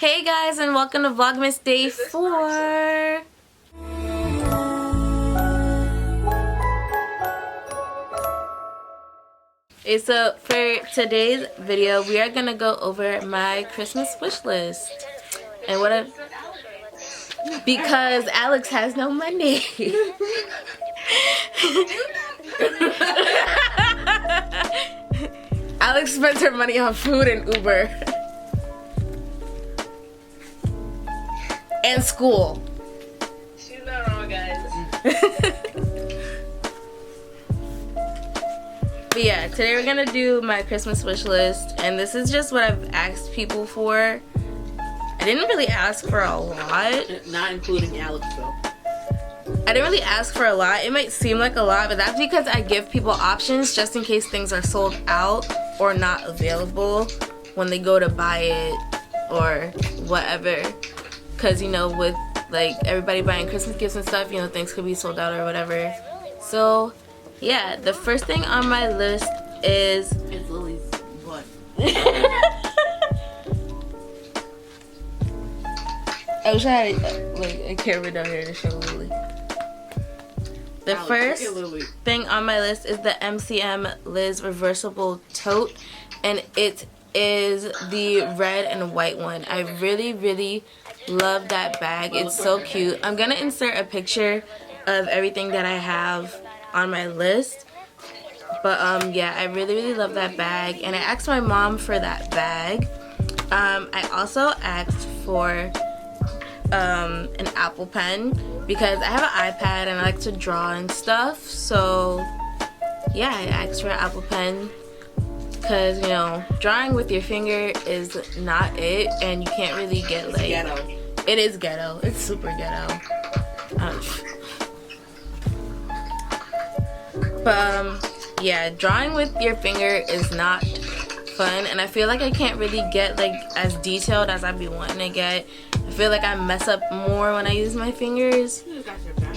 Hey guys, and welcome to Vlogmas Day 4. Okay, so for today's video, we are gonna go over my Christmas wish list. And because Alex has no money. Alex spends her money on food and Uber. And school. She's not wrong, guys. But yeah, today we're gonna do my Christmas wish list, and this is just what I've asked people for. I didn't really ask for a lot. Not including Alex, though. I didn't really ask for a lot. It might seem like a lot, but that's because I give people options just in case things are sold out or not available when they go to buy it or whatever. Because, you know, with like everybody buying Christmas gifts and stuff, you know, things could be sold out or whatever. So yeah, the first thing on my list is It's Lily's butt. I wish I had like a camera down here to show Lily. The first thing on my list is the MCM Liz reversible tote, and it is the red and white one. I really love that bag. It's so cute. I'm gonna insert a picture of everything that I have on my list, but yeah, I really love that bag, and I asked my mom for that bag. I also asked for an Apple Pen because I have an iPad and I like to draw and stuff, so yeah, I asked for an Apple Pen because, you know, drawing with your finger is not it, and you can't really get like ghetto. It is ghetto. It's super ghetto. But yeah, drawing with your finger is not fun, and I feel like I can't really get like as detailed as I'd be wanting to get. I feel like I mess up more when I use my fingers. You got your back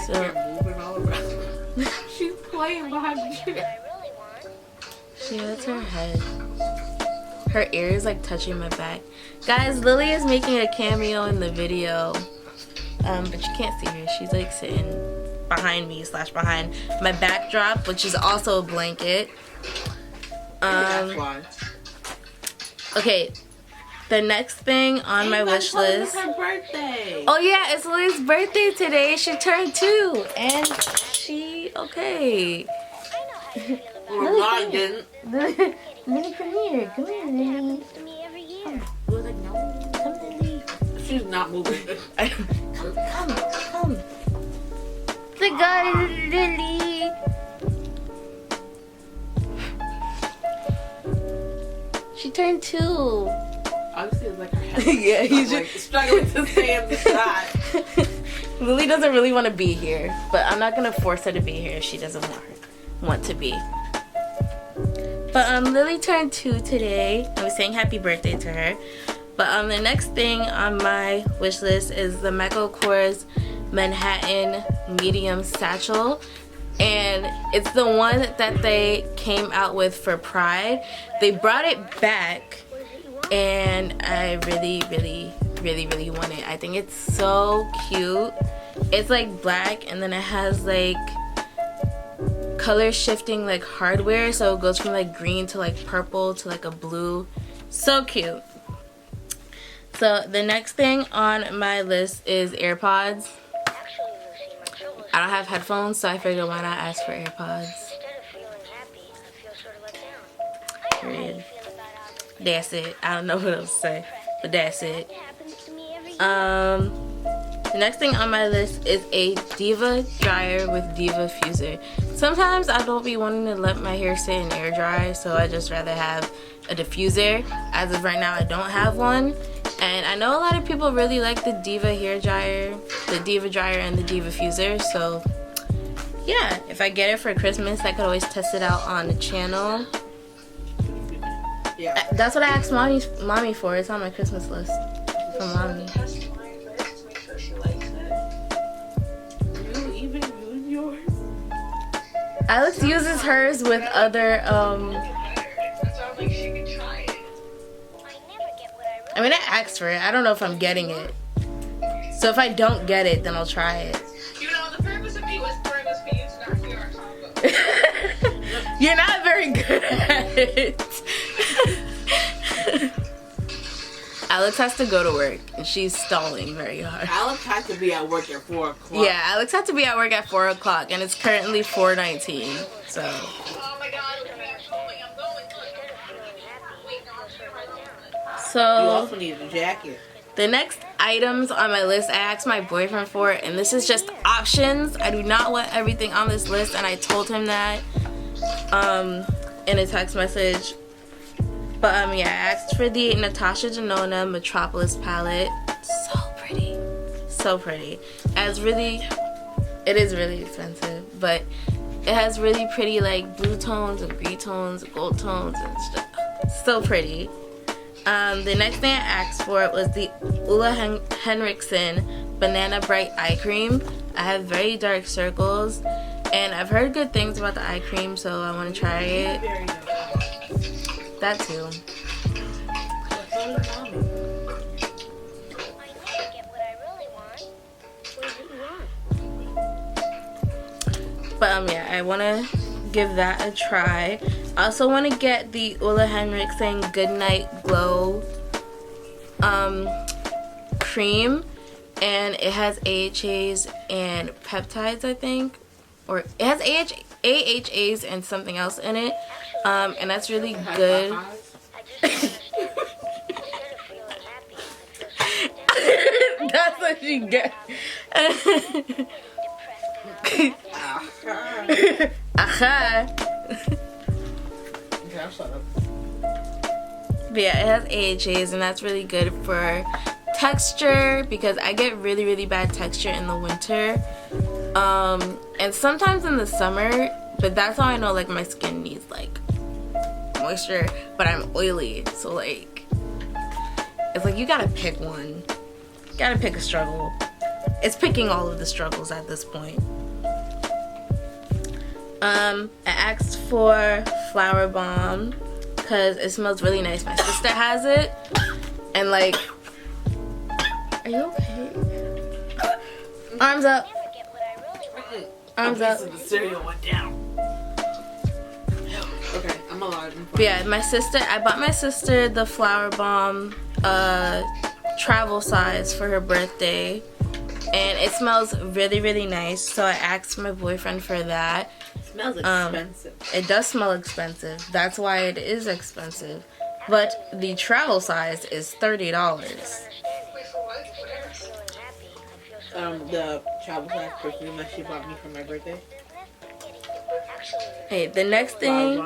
there moving all around. She's playing behind the chair. She has her head. Her ear is like touching my back. Guys, Lily is making a cameo in the video. But you can't see her. She's like sitting behind me / behind my backdrop, which is also a blanket. Okay, the next thing on my wish list. It's her birthday. Oh yeah, it's Lily's birthday today. She turned 2, and she okay. Well, no, I didn't. Lily, come here, Lily. Come, Lily. She's not moving. Come. The guy, Lily. She turned 2. Obviously, it's like her head. Yeah, he's like struggling to stay in the shot. Lily doesn't really want to be here, but I'm not gonna force her to be here if she doesn't want to be. But Lily turned 2 today. I was saying happy birthday to her. But the next thing on my wish list is the Michael Kors Manhattan Medium Satchel. And it's the one that they came out with for Pride. They brought it back, and I really want it. I think it's so cute. It's like black, and then it has like color shifting like hardware, so it goes from like green to like purple to like a blue. So cute. So the next thing on my list is AirPods. I don't have headphones, so I figured why not ask for AirPods. Period. That's it. I don't know what else to say, but that's it. The next thing on my list is a Diva dryer with Diva Fuser. Sometimes I don't be wanting to let my hair sit in air dry, so I just rather have a diffuser. As of right now, I don't have one. And I know a lot of people really like the Diva hair dryer, the Diva dryer and the Diva Fuser. So yeah, if I get it for Christmas, I could always test it out on the channel. Yeah. That's what I asked mommy for. It's on my Christmas list for mommy. You even use yours? Alex uses hers with other I mean, I asked for it. I don't know if I'm getting it. So if I don't get it, then I'll try it. You know, the purpose of me whispering was for you to not hear our song. You're not very good at it. Alex has to go to work, and she's stalling very hard. Alex had to be at work at 4 o'clock. Yeah, Alex had to be at work at 4 o'clock, and it's currently 4:19. So. Oh my God, I'm going. So. You also need a jacket. The next items on my list, I asked my boyfriend for, and this is just options. I do not want everything on this list, and I told him that in a text message. But yeah, I asked for the Natasha Denona Metropolis palette. So pretty. So pretty. It is really expensive, but it has really pretty like blue tones and green tones, gold tones, and stuff. So pretty. The next thing I asked for was the Ulla Henriksen Banana Bright Eye Cream. I have very dark circles, and I've heard good things about the eye cream, so I want to try it. That too. But yeah, I want to give that a try. I also want to get the Ulla Henriksen Goodnight Glow cream, and it has AHAs and peptides, I think, or it has AHAs and something else in it, and that's really good. That's what you get. Aha. But yeah, it has AHAs, and that's really good for texture, because I get really, really bad texture in the winter, and sometimes in the summer, but that's how I know like my skin needs like moisture, but I'm oily, so like it's like you gotta pick one. You gotta pick a struggle. It's picking all of the struggles at this point. I asked for Flower Bomb because it smells really nice. My sister has it, and like, are you okay? Arms up. Arms up. The cereal went down. Okay, I'm alive. But yeah, I bought my sister the Flower Bomb travel size for her birthday, and it smells really, really nice. So I asked my boyfriend for that. It smells expensive. It does smell expensive. That's why it is expensive. But the travel size is $30. The travel size perfume that she bought me for my birthday. Hey, the next thing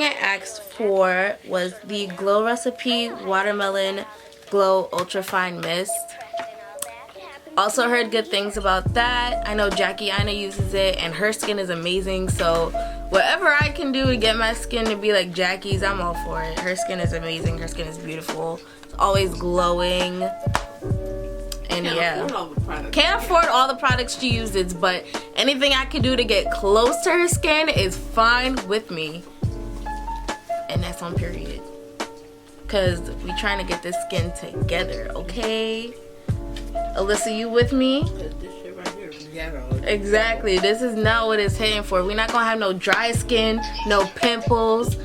I asked for was the Glow Recipe Watermelon Glow Ultrafine Mist. Also heard good things about that. I know Jackie Aina uses it, and her skin is amazing, so whatever I can do to get my skin to be like Jackie's, I'm all for it. Her skin is amazing. Her skin is beautiful. It's always glowing. And yeah, can't afford all the products she uses, but anything I can do to get close to her skin is fine with me. And that's on period. Because we trying to get this skin together, okay? Alyssa, you with me? This shit right here is ghetto. Exactly. This is not what it's hitting for. We're not going to have no dry skin, no pimples.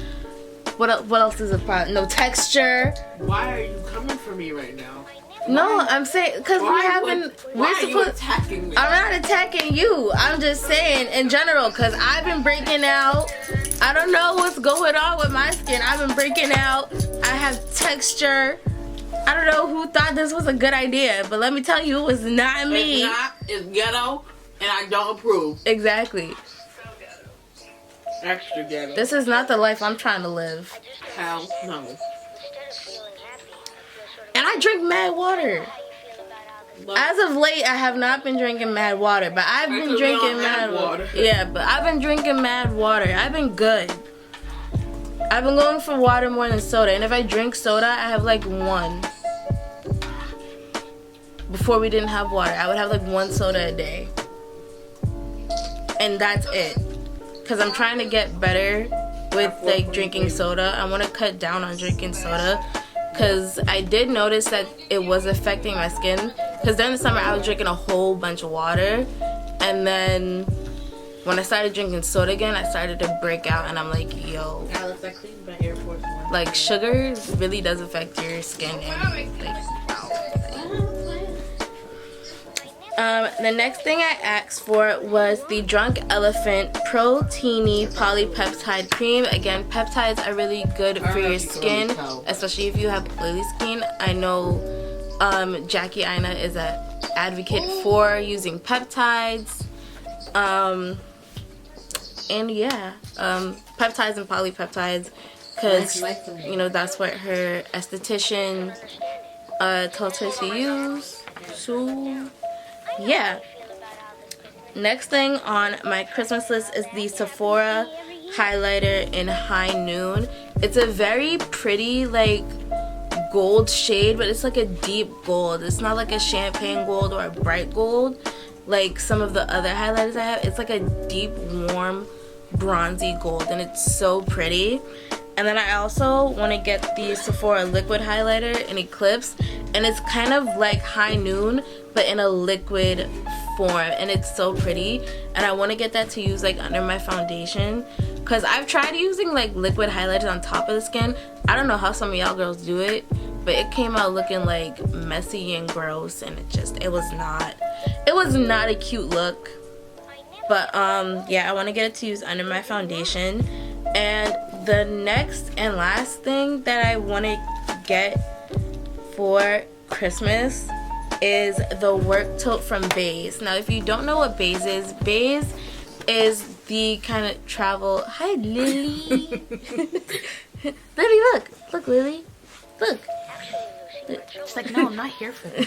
What else is a problem? No texture. Why are you coming for me right now? No, I'm saying because why are you attacking me? I'm not attacking you. I'm just saying in general, because I've been breaking out. I don't know what's going on with my skin. I've been breaking out. I have texture. I don't know who thought this was a good idea, but let me tell you, it was not me. It's not. It's ghetto, and I don't approve. Exactly. Extra ghetto. This is not the life I'm trying to live. Hell no. And I drink mad water. As of late, I have not been drinking mad water, but I've been drinking mad water. Yeah, but I've been drinking mad water. I've been good. I've been going for water more than soda, and if I drink soda, I have like one. Before we didn't have water, I would have like one soda a day. And that's it. Because I'm trying to get better with like drinking soda. I want to cut down on drinking soda because I did notice that it was affecting my skin. Because during the summer I was drinking a whole bunch of water, and then when I started drinking soda again, I started to break out, and I'm like, yo, Alex, I cleaned my Air Force One. like sugar really does affect your skin. And, like, the next thing I asked for was the Drunk Elephant Proteiny Polypeptide Cream. Again, peptides are really good for your skin, especially if you have oily skin. I know Jackie Aina is an advocate for using peptides. And yeah, peptides and polypeptides, because you know that's what her esthetician told her to use. So yeah. Next thing on my Christmas list is the Sephora Highlighter in High Noon. It's a very pretty like gold shade, but it's like a deep gold. It's not like a champagne gold or a bright gold like some of the other highlighters I have. It's like a deep, warm, bronzy gold, and it's so pretty. And then I also want to get the Sephora liquid highlighter in Eclipse, and it's kind of like High Noon but in a liquid form, and it's so pretty. And I want to get that to use like under my foundation, because I've tried using like liquid highlighters on top of the skin. I don't know how some of y'all girls do it, but it came out looking like messy and gross, and it was not a cute look. But yeah, I want to get it to use under my foundation. And the next and last thing that I want to get for Christmas is the work tote from Baze. Now, if you don't know what Baze is the kind of travel. Hi, Lily. Lily, look, Lily, look. She's like, no, I'm not here for this.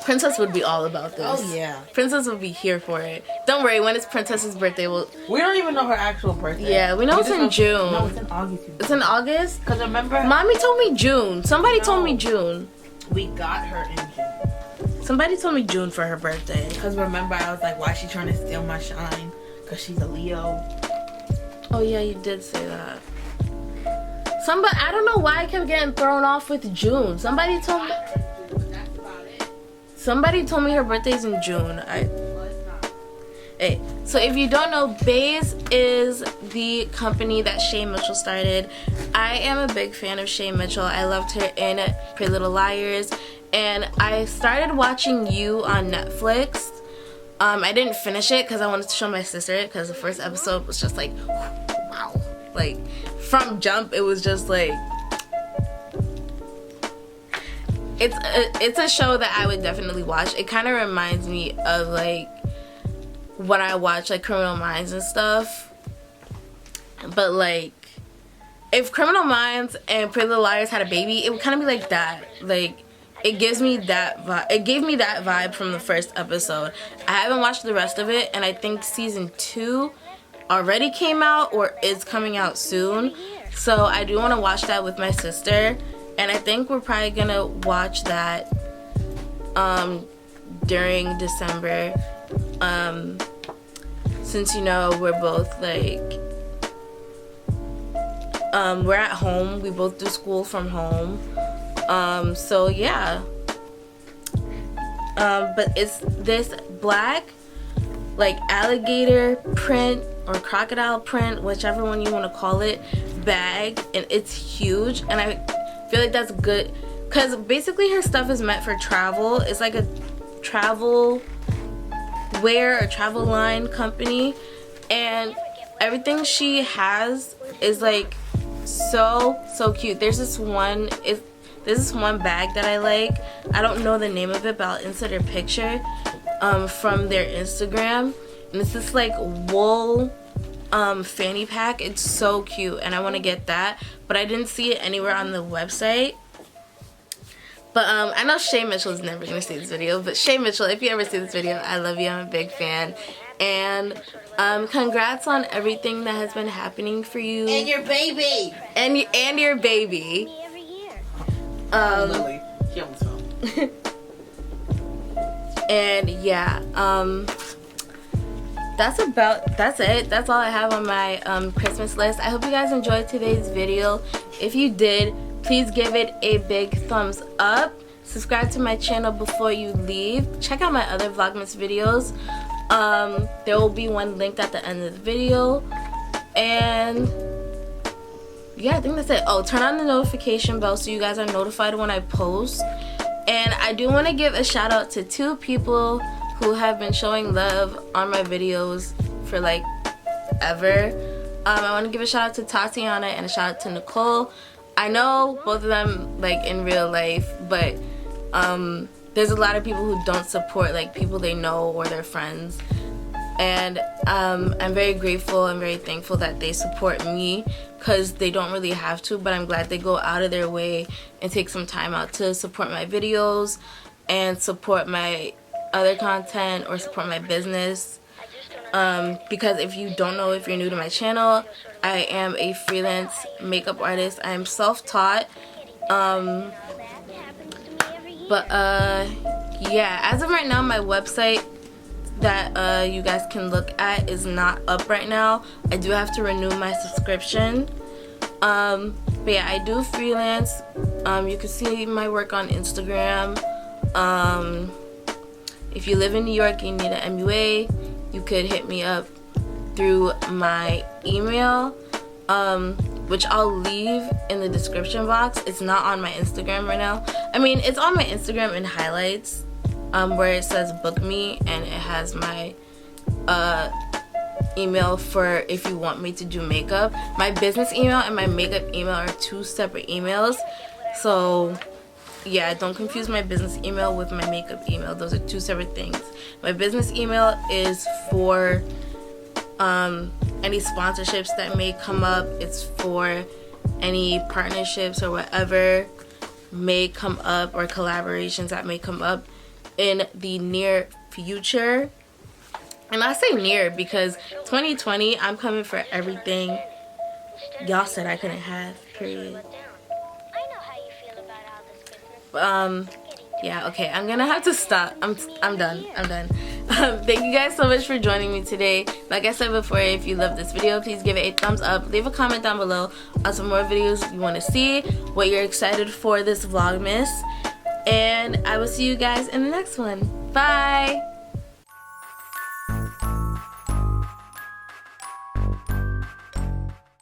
Princess would be all about this. Oh yeah, Princess would be here for it. Don't worry, when it's Princess's birthday, we don't even know her actual birthday. Yeah, we know it's in June. No, it's in August. It's in August? Because remember, Mommy told me June. Somebody told me June. We got her in June. Somebody told me June for her birthday. Because remember, I was like, why is she trying to steal my shine? Because she's a Leo. Oh yeah, you did say that. I don't know why I kept getting thrown off with June. Somebody told me her birthday's in June. Hey, so if you don't know, Baze is the company that Shay Mitchell started. I am a big fan of Shay Mitchell. I loved her in Pretty Little Liars, and I started watching You on Netflix. I didn't finish it because I wanted to show my sister it, because the first episode was just like, wow. Like, from jump, it was just like, it's a show that I would definitely watch. It kind of reminds me of like when I watch like Criminal Minds and stuff. But like, if Criminal Minds and Pretty Little Liars had a baby, it would kind of be like that. Like, it gives me that vibe. It gave me that vibe from the first episode. I haven't watched the rest of it, and I think season 2 already came out or is coming out soon. So I do want to watch that with my sister. And I think we're probably gonna watch that during December, since you know we're both like we're at home. We both do school from home. So yeah. But it's this black like alligator print or crocodile print, whichever one you want to call it, bag, and it's huge, and I feel like that's good because basically her stuff is meant for travel. It's like a travel wear or travel line company, and everything she has is like so cute. There's this one bag that I like. I don't know the name of it, but I'll insert a picture from their Instagram, and it's this like wool fanny pack. It's so cute, and I want to get that, but I didn't see it anywhere on the website. But I know Shay Mitchell is never gonna see this video, but Shay Mitchell, if you ever see this video, I love you. I'm a big fan, and congrats on everything that has been happening for you and your baby and your baby. Lily, she almost fell. And yeah, that's it. That's all I have on my Christmas list. I hope you guys enjoyed today's video. If you did, please give it a big thumbs up. Subscribe to my channel before you leave. Check out my other Vlogmas videos. There will be one linked at the end of the video. And yeah, I think that's it. Oh, turn on the notification bell so you guys are notified when I post. And I do want to give a shout out to 2 people who have been showing love on my videos for like ever. I want to give a shout out to Tatiana and a shout out to Nicole. I know both of them like in real life, but there's a lot of people who don't support like people they know or their friends, and I'm very grateful and very thankful that they support me, because they don't really have to, but I'm glad they go out of their way and take some time out to support my videos and support my other content or support my business. Because if you don't know, if you're new to my channel, I am a freelance makeup artist. I am self-taught. Yeah, as of right now, my website that you guys can look at is not up right now. I do have to renew my subscription. But yeah, I do freelance. You can see my work on Instagram. If you live in New York and you need an MUA, you could hit me up through my email, which I'll leave in the description box. It's not on my Instagram right now. I mean, it's on my Instagram in highlights, where it says book me, and it has my email for if you want me to do makeup. My business email and my makeup email are 2 separate emails, so yeah, don't confuse my business email with my makeup email. Those are 2 separate things. My business email is for any sponsorships that may come up. It's for any partnerships or whatever may come up, or collaborations that may come up in the near future. And I say near because 2020, I'm coming for everything y'all said I couldn't have, period. Yeah, okay, I'm gonna have to stop. I'm done. Thank you guys so much for joining me today. Like I said before, if you love this video, please give it a thumbs up. Leave a comment down below on some more videos you want to see, what you're excited for this Vlogmas, and I will see you guys in the next one. Bye.